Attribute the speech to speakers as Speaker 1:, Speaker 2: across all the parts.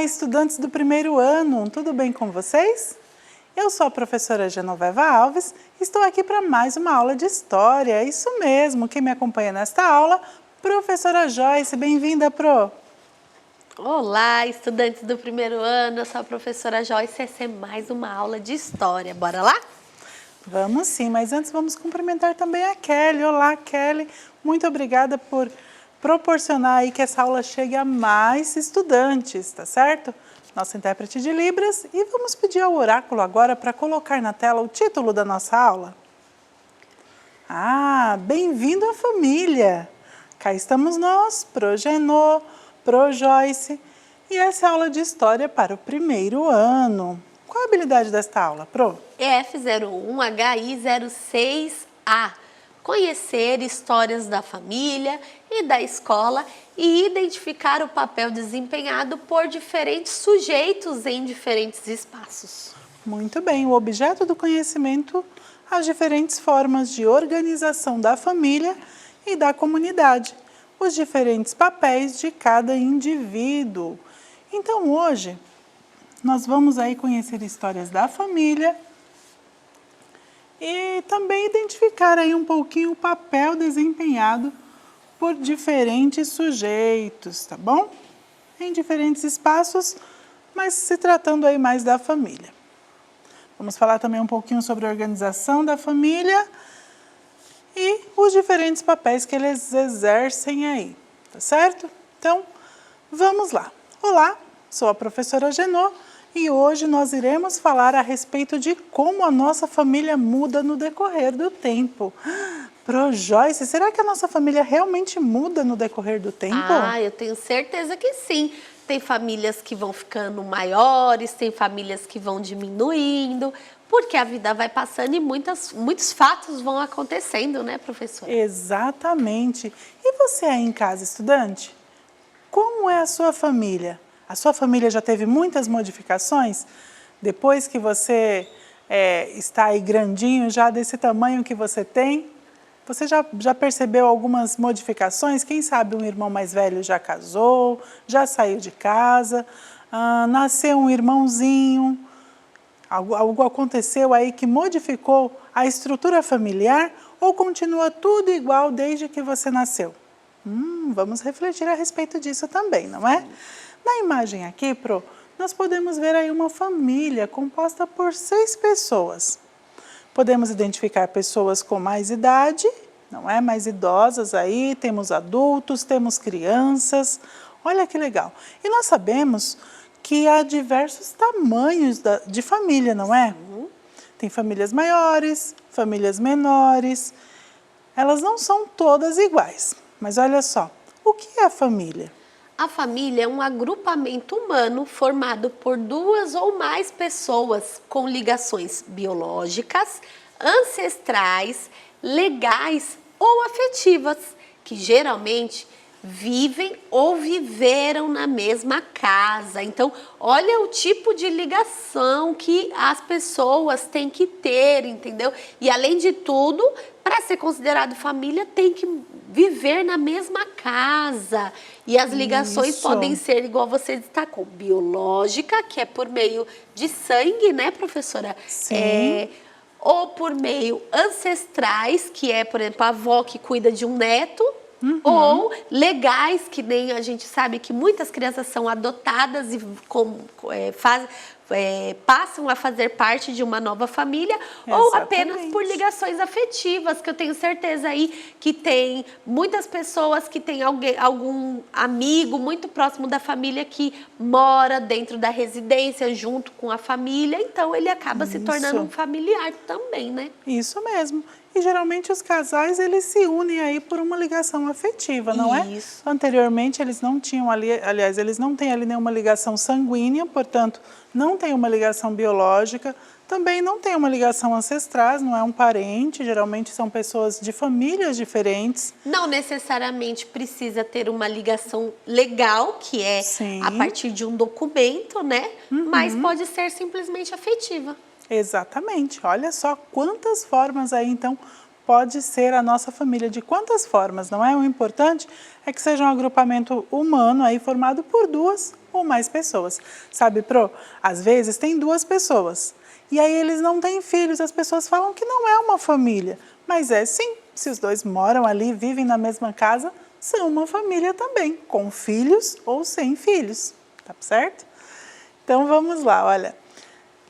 Speaker 1: estudantes do primeiro ano, tudo bem com vocês? Eu sou a professora Genoveva Alves, estou aqui para mais uma aula de História, isso mesmo, quem me acompanha nesta aula, professora Joyce, bem-vinda, Pro!
Speaker 2: Olá, estudantes do primeiro ano, eu sou a professora Joyce, essa é mais uma aula de História, bora lá?
Speaker 1: Vamos sim, mas antes vamos cumprimentar também a Kelly. Olá, Kelly, muito obrigada por proporcionar aí que essa aula chegue a mais estudantes, tá certo? Nossa intérprete de Libras, e vamos pedir ao oráculo agora para colocar na tela o título da nossa aula. Ah, bem-vindo à família! Cá estamos nós, Pro Genô, Pro Joyce, e essa é a aula de História para o primeiro ano. Qual a habilidade desta aula, Pro?
Speaker 2: EF01HI06A. Conhecer histórias da família e da escola e identificar o papel desempenhado por diferentes sujeitos em diferentes espaços.
Speaker 1: Muito bem, o objeto do conhecimento, as diferentes formas de organização da família e da comunidade, os diferentes papéis de cada indivíduo. Então hoje nós vamos aí conhecer histórias da família e também identificar aí um pouquinho o papel desempenhado por diferentes sujeitos, tá bom? Em diferentes espaços, mas se tratando aí mais da família. Vamos falar também um pouquinho sobre a organização da família e os diferentes papéis que eles exercem aí, tá certo? Então, vamos lá. Olá, sou a professora Genô. E hoje nós iremos falar a respeito de como a nossa família muda no decorrer do tempo. Pro Joyce, será que a nossa família realmente muda no decorrer do tempo?
Speaker 2: Ah, eu tenho certeza que sim. Tem famílias que vão ficando maiores, tem famílias que vão diminuindo, porque a vida vai passando e muitos fatos vão acontecendo, né, professora?
Speaker 1: Exatamente. E você aí em casa, estudante? Como é a sua família? A sua família já teve muitas modificações? Depois que você está aí grandinho, já desse tamanho que você tem, você já percebeu algumas modificações? Quem sabe um irmão mais velho já casou, já saiu de casa, nasceu um irmãozinho, algo aconteceu aí que modificou a estrutura familiar ou continua tudo igual desde que você nasceu? Vamos refletir a respeito disso também, não é? Na imagem aqui, Pro, nós podemos ver aí uma família composta por 6 pessoas. Podemos identificar pessoas com mais idade, não é? Mais idosas aí, temos adultos, temos crianças. Olha que legal. E nós sabemos que há diversos tamanhos de família, não é? Tem famílias maiores, famílias menores. Elas não são todas iguais. Mas olha só, o que é a família?
Speaker 2: A família é um agrupamento humano formado por 2 ou mais pessoas com ligações biológicas, ancestrais, legais ou afetivas, que geralmente vivem ou viveram na mesma casa. Então, olha o tipo de ligação que as pessoas têm que ter, entendeu? E além de tudo, para ser considerado família, tem que viver na mesma casa. E as ligações podem ser, igual você destacou, biológica, que é por meio de sangue, né, professora?
Speaker 1: Sim.
Speaker 2: Ou por meio ancestrais, que é, por exemplo, a avó que cuida de um neto, ou legais, que nem a gente sabe que muitas crianças são adotadas e passam a fazer parte de uma nova família. Exatamente. Ou apenas por ligações afetivas, que eu tenho certeza aí que tem muitas pessoas que têm algum amigo muito próximo da família que mora dentro da residência junto com a família, então ele acaba se tornando um familiar também, né?
Speaker 1: Isso mesmo. E geralmente os casais, eles se unem aí por uma ligação afetiva, não é?
Speaker 2: Isso.
Speaker 1: Anteriormente eles não tinham ali, aliás, eles não têm ali nenhuma ligação sanguínea, portanto, não tem uma ligação biológica, também não tem uma ligação ancestral, não é um parente, geralmente são pessoas de famílias diferentes.
Speaker 2: Não necessariamente precisa ter uma ligação legal, que é a partir de um documento, né? Mas pode ser simplesmente afetiva.
Speaker 1: Exatamente. Olha só quantas formas aí, então, pode ser a nossa família. De quantas formas, não é? O importante é que seja um agrupamento humano aí formado por 2 ou mais pessoas. Sabe, Pro? Às vezes tem 2 pessoas e aí eles não têm filhos, as pessoas falam que não é uma família, mas é sim, se os 2 moram ali, vivem na mesma casa, são uma família também, com filhos ou sem filhos, tá certo? Então vamos lá, olha,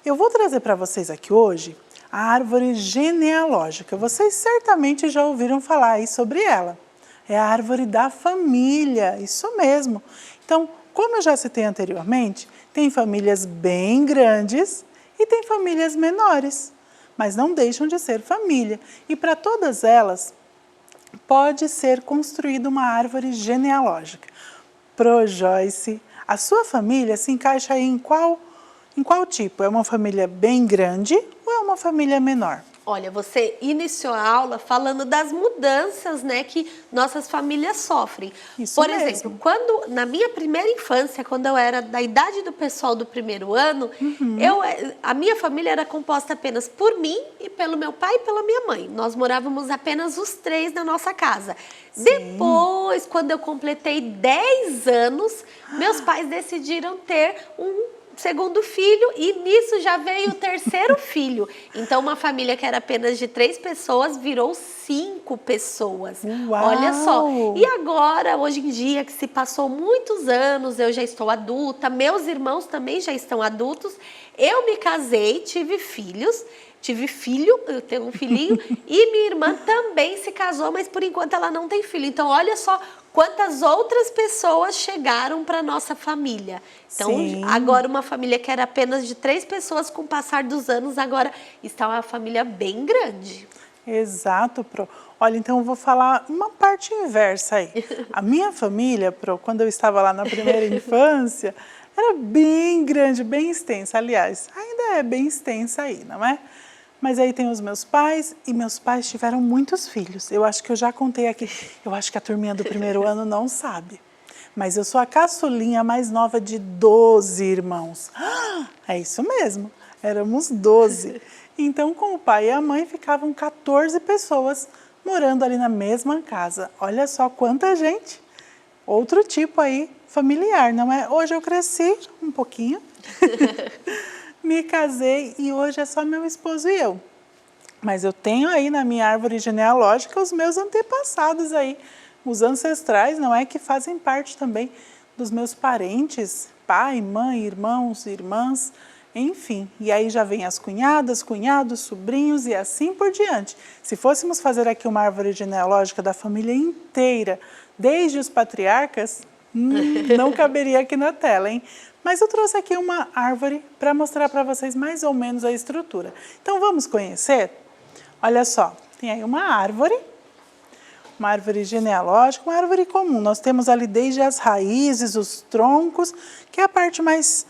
Speaker 1: eu vou trazer para vocês aqui hoje a árvore genealógica. Vocês certamente já ouviram falar aí sobre ela. É a árvore da família, isso mesmo. Então, como eu já citei anteriormente, tem famílias bem grandes e tem famílias menores, mas não deixam de ser família. E para todas elas, pode ser construída uma árvore genealógica. Pro Joyce, a sua família se encaixa aí em qual tipo? É uma família bem grande ou é uma família menor?
Speaker 2: Olha, você iniciou a aula falando das mudanças, né, que nossas famílias sofrem.
Speaker 1: Isso
Speaker 2: Por
Speaker 1: mesmo.
Speaker 2: exemplo, na minha primeira infância, quando eu era da idade do pessoal do primeiro ano, a minha família era composta apenas por mim e pelo meu pai e pela minha mãe. Nós morávamos apenas os 3 na nossa casa.
Speaker 1: Sim.
Speaker 2: Depois, quando eu completei 10 anos, meus pais decidiram ter um segundo filho e nisso já veio o terceiro filho. Então uma família que era apenas de 3 pessoas virou 5 pessoas.
Speaker 1: Uau!
Speaker 2: Olha só. E agora, hoje em dia, que se passou muitos anos, eu já estou adulta, meus irmãos também já estão adultos. Eu me casei, tive filho, eu tenho um filhinho, e minha irmã também se casou, mas por enquanto ela não tem filho. Então, olha só quantas outras pessoas chegaram para nossa família. Então,
Speaker 1: Sim.
Speaker 2: agora uma família que era apenas de 3 pessoas, com o passar dos anos, agora está uma família bem grande.
Speaker 1: Exato, Pro. Olha, então eu vou falar uma parte inversa aí. A minha família, Pro, quando eu estava lá na primeira infância, era bem grande, bem extensa. Aliás, ainda é bem extensa aí, não é? Mas aí tem os meus pais, e meus pais tiveram muitos filhos. Eu acho que eu já contei aqui, eu acho que a turminha do primeiro ano não sabe. Mas eu sou a caçulinha mais nova de 12 irmãos. É isso mesmo, éramos 12. Então, com o pai e a mãe, ficavam 14 pessoas morando ali na mesma casa. Olha só quanta gente. Outro tipo aí, familiar, não é? Hoje eu cresci um pouquinho. Me casei e hoje é só meu esposo e eu. Mas eu tenho aí na minha árvore genealógica os meus antepassados aí, os ancestrais, não é? Que fazem parte também dos meus parentes, pai, mãe, irmãos, irmãs, enfim. E aí já vem as cunhadas, cunhados, sobrinhos e assim por diante. Se fôssemos fazer aqui uma árvore genealógica da família inteira, desde os patriarcas, não caberia aqui na tela, hein? Mas eu trouxe aqui uma árvore para mostrar para vocês mais ou menos a estrutura. Então vamos conhecer? Olha só, tem aí uma árvore genealógica, uma árvore comum. Nós temos ali desde as raízes, os troncos, que é a parte mais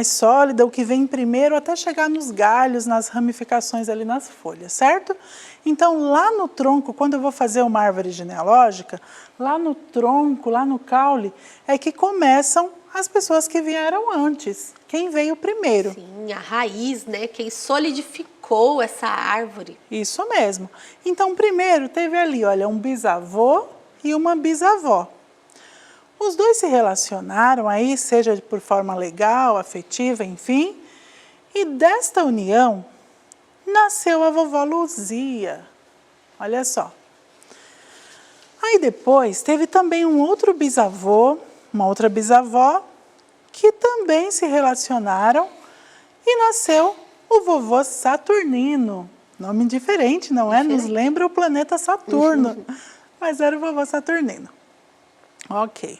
Speaker 1: sólida, o que vem primeiro, até chegar nos galhos, nas ramificações ali nas folhas, certo? Então, lá no tronco, quando eu vou fazer uma árvore genealógica, lá no tronco, lá no caule, é que começam as pessoas que vieram antes, quem veio primeiro.
Speaker 2: Sim, a raiz, né? Quem solidificou essa árvore.
Speaker 1: Isso mesmo. Então, primeiro teve ali, olha, um bisavô e uma bisavó. Os 2 se relacionaram aí, seja por forma legal, afetiva, enfim, e desta união nasceu a vovó Luzia. Olha só. Aí depois teve também um outro bisavô, uma outra bisavó, que também se relacionaram e nasceu o vovô Saturnino. Nome diferente, não é? Nos lembra o planeta Saturno, mas era o vovô Saturnino. Ok.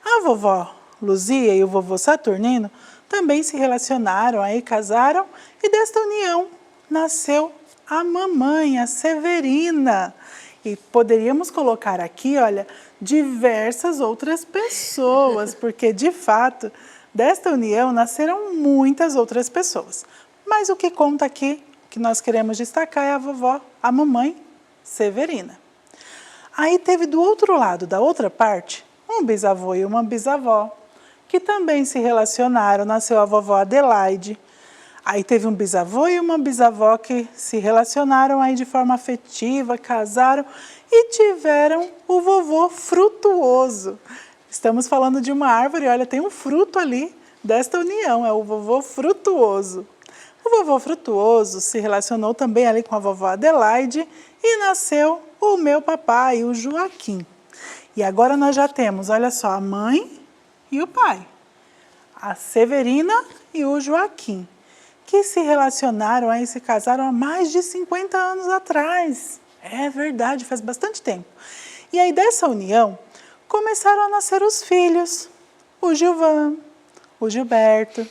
Speaker 1: A vovó Luzia e o vovô Saturnino também se relacionaram, aí casaram, e desta união nasceu a mamãe, a Severina. E poderíamos colocar aqui, olha, diversas outras pessoas, porque de fato, desta união nasceram muitas outras pessoas. Mas o que conta aqui, que nós queremos destacar, é a vovó, a mamãe Severina. Aí teve do outro lado, da outra parte, um bisavô e uma bisavó, que também se relacionaram, nasceu a vovó Adelaide. Aí teve um bisavô e uma bisavó que se relacionaram aí de forma afetiva, casaram e tiveram o vovô Frutuoso. Estamos falando de uma árvore, olha, tem um fruto ali, desta união, é o vovô Frutuoso. O vovô Frutuoso se relacionou também ali com a vovó Adelaide e nasceu o meu papai, o Joaquim. E agora nós já temos, olha só, a mãe e o pai, a Severina e o Joaquim, que se relacionaram e se casaram há mais de 50 anos atrás. É verdade, faz bastante tempo. E aí dessa união começaram a nascer os filhos, o Gilvan, o Gilberto,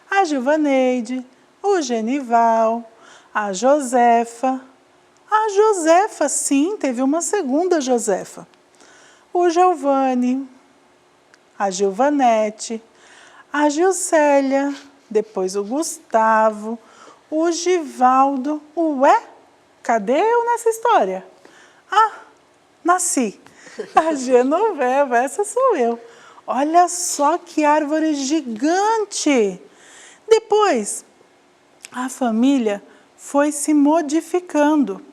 Speaker 1: a Gilvaneide, o Genival, a Josefa. A Josefa, sim, teve uma segunda Josefa. O Giovanni, a Gilvanete, a Gilcélia, depois o Gustavo, o Givaldo. Ué, cadê eu nessa história? Ah, nasci. A Genoveva, essa sou eu. Olha só que árvore gigante! Depois, a família foi se modificando.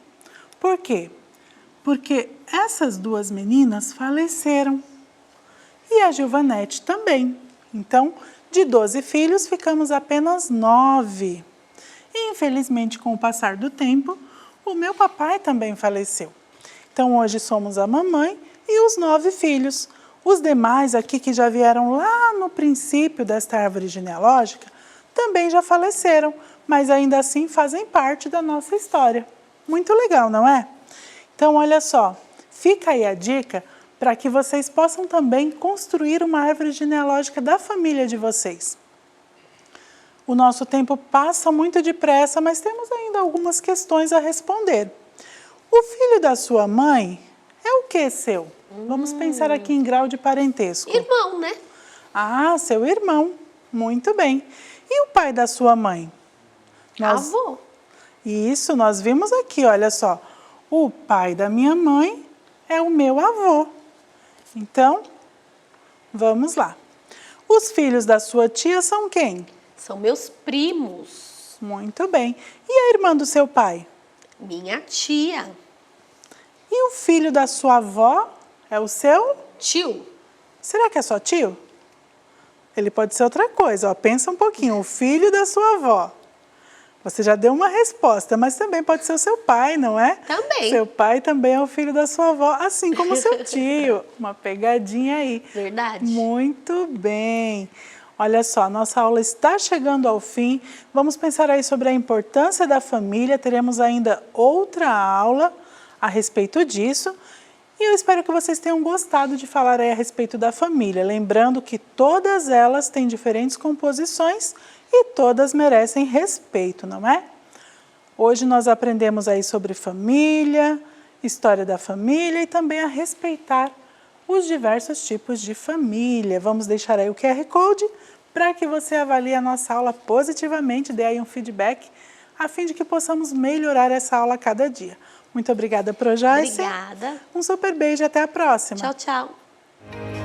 Speaker 1: Por quê? Porque essas duas meninas faleceram. E a Gilvanete também. Então, de 12 filhos, ficamos apenas 9. E, infelizmente, com o passar do tempo, o meu papai também faleceu. Então, hoje somos a mamãe e os 9 filhos. Os demais aqui que já vieram lá no princípio desta árvore genealógica também já faleceram, mas ainda assim fazem parte da nossa história. Muito legal, não é? Então, olha só, fica aí a dica para que vocês possam também construir uma árvore genealógica da família de vocês. O nosso tempo passa muito depressa, mas temos ainda algumas questões a responder. O filho da sua mãe é o que seu? Vamos pensar aqui em grau de parentesco.
Speaker 2: Irmão, né?
Speaker 1: Ah, seu irmão. Muito bem. E o pai da sua mãe?
Speaker 2: Avô.
Speaker 1: Isso, nós vimos aqui, olha só. O pai da minha mãe é o meu avô. Então, vamos lá. Os filhos da sua tia são quem?
Speaker 2: São meus primos.
Speaker 1: Muito bem. E a irmã do seu pai?
Speaker 2: Minha tia.
Speaker 1: E o filho da sua avó é o seu?
Speaker 2: Tio.
Speaker 1: Será que é só tio? Ele pode ser outra coisa, ó. Pensa um pouquinho. O filho da sua avó. Você já deu uma resposta, mas também pode ser o seu pai, não é?
Speaker 2: Também.
Speaker 1: Seu pai também é o filho da sua avó, assim como o seu tio. Uma pegadinha aí.
Speaker 2: Verdade.
Speaker 1: Muito bem. Olha só, nossa aula está chegando ao fim. Vamos pensar aí sobre a importância da família. Teremos ainda outra aula a respeito disso. E eu espero que vocês tenham gostado de falar aí a respeito da família. Lembrando que todas elas têm diferentes composições e todas merecem respeito, não é? Hoje nós aprendemos aí sobre família, história da família e também a respeitar os diversos tipos de família. Vamos deixar aí o QR Code para que você avalie a nossa aula positivamente, dê aí um feedback, a fim de que possamos melhorar essa aula a cada dia. Muito obrigada, Projoyce.
Speaker 2: Obrigada.
Speaker 1: Um super beijo e até a próxima.
Speaker 2: Tchau, tchau.